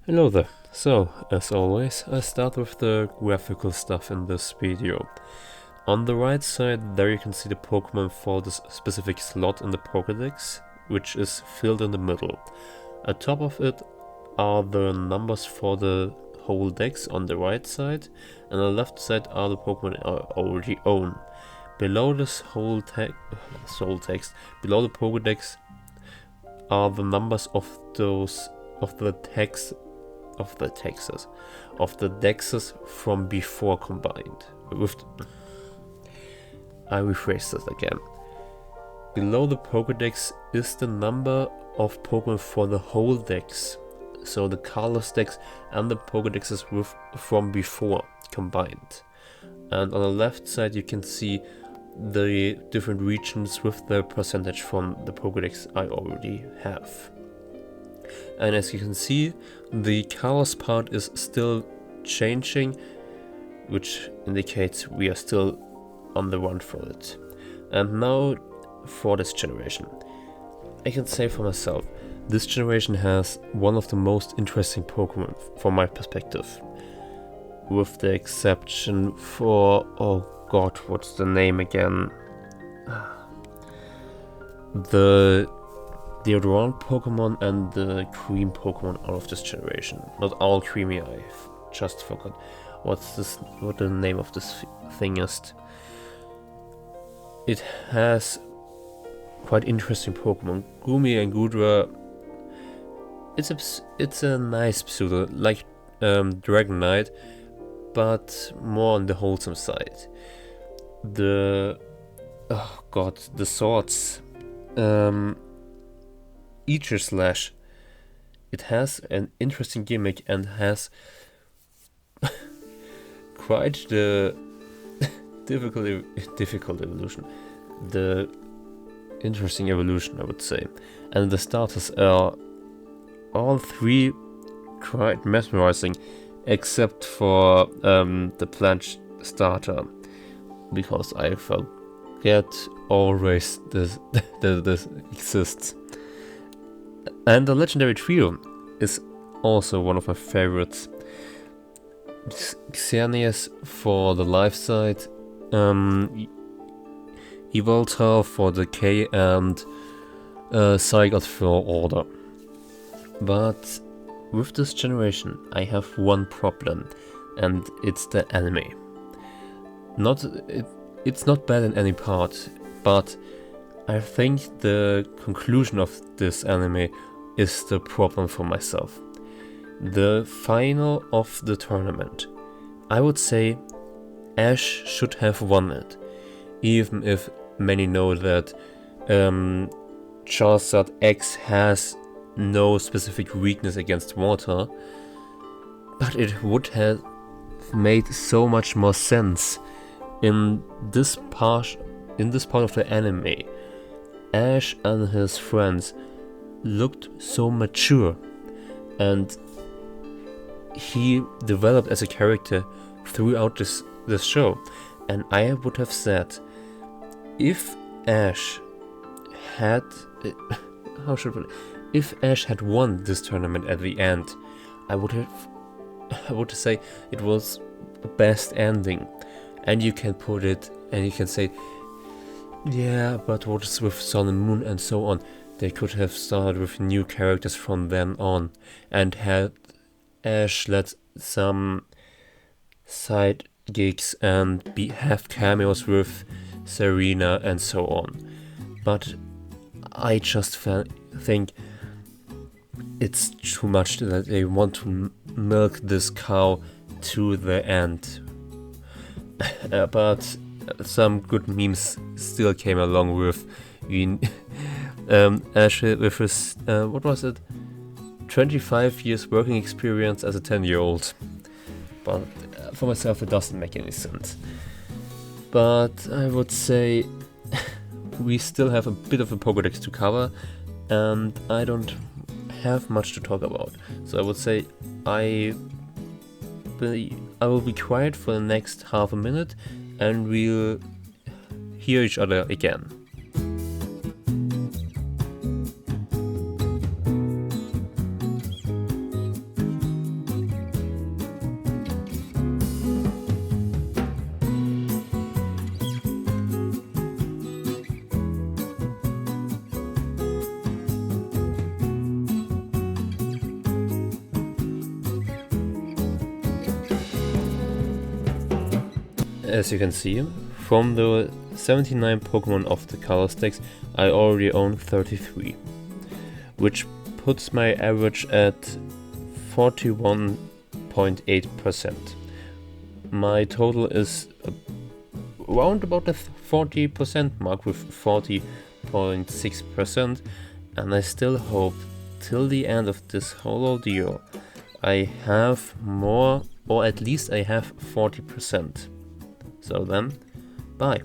Hello there. So, as always, I start with the graphical stuff in this video. On the right side, there you can see the Pokemon for this specific slot in the Pokédex, which is filled in the middle. At top of it are the numbers for the whole dex on the right side, and on the left side are the Pokemon I already own. Below this whole text, below the Pokédex, are the numbers of the dexes from before combined. I rephrase this again. Below the Pokédex is the number of Pokemon for the whole dex, so the Kalos dex and the Pokédexes from before combined. And on the left side you can see the different regions with the percentage from the Pokédex I already have. And as you can see, the Kalos part is still changing, which indicates we are still on the run for it. And now for this generation. I can say for myself, this generation has one of the most interesting Pokemon from my perspective. With the exception for, oh god, what's the name again? The deodorant Pokemon and the cream Pokemon out of this generation. Not all creamy, I've just forgot what the name of this thing is. It has quite interesting Pokemon. Gumi and Gudra. It's a nice pseudo, like Dragonite, but more on the wholesome side. The swords. Eater Slash. It has an interesting gimmick and has quite the difficult evolution. The interesting evolution, I would say. And the starters are all three quite mesmerizing, except for the plant starter, because I forget always this exists. And the legendary trio is also one of my favorites. Xerneas for the life side, Evoltar for the K, and Zygarde for order. But with this generation I have one problem, and it's the anime. It's not bad in any part, but I think the conclusion of this anime is the problem for myself. The final of the tournament. I would say Ash should have won it, even if many know that Charizard X has no specific weakness against water, but it would have made so much more sense in this part of the anime. Ash and his friends looked so mature, and he developed as a character throughout this show. And I would have said, if Ash had won this tournament at the end, I would say it was the best ending. And you can put it, and you can say, yeah, but what is with Sun and Moon and so on? They could have started with new characters from then on, and had Ash let some side gigs and have cameos with Serena and so on. But I just think it's too much that they want to milk this cow to the end. But some good memes still came along with Ash with his 25 years working experience as a 10-year-old. But for myself it doesn't make any sense. But I would say we still have a bit of a Pokédex to cover, and I don't have much to talk about. So I would say I will be quiet for the next half a minute, and we'll hear each other again. As you can see, from the 79 Pokemon of the Kalos decks, I already own 33, which puts my average at 41.8%. My total is around about the 40% mark with 40.6%, and I still hope till the end of this whole ordeal I have more, or at least I have 40%. So then, bye.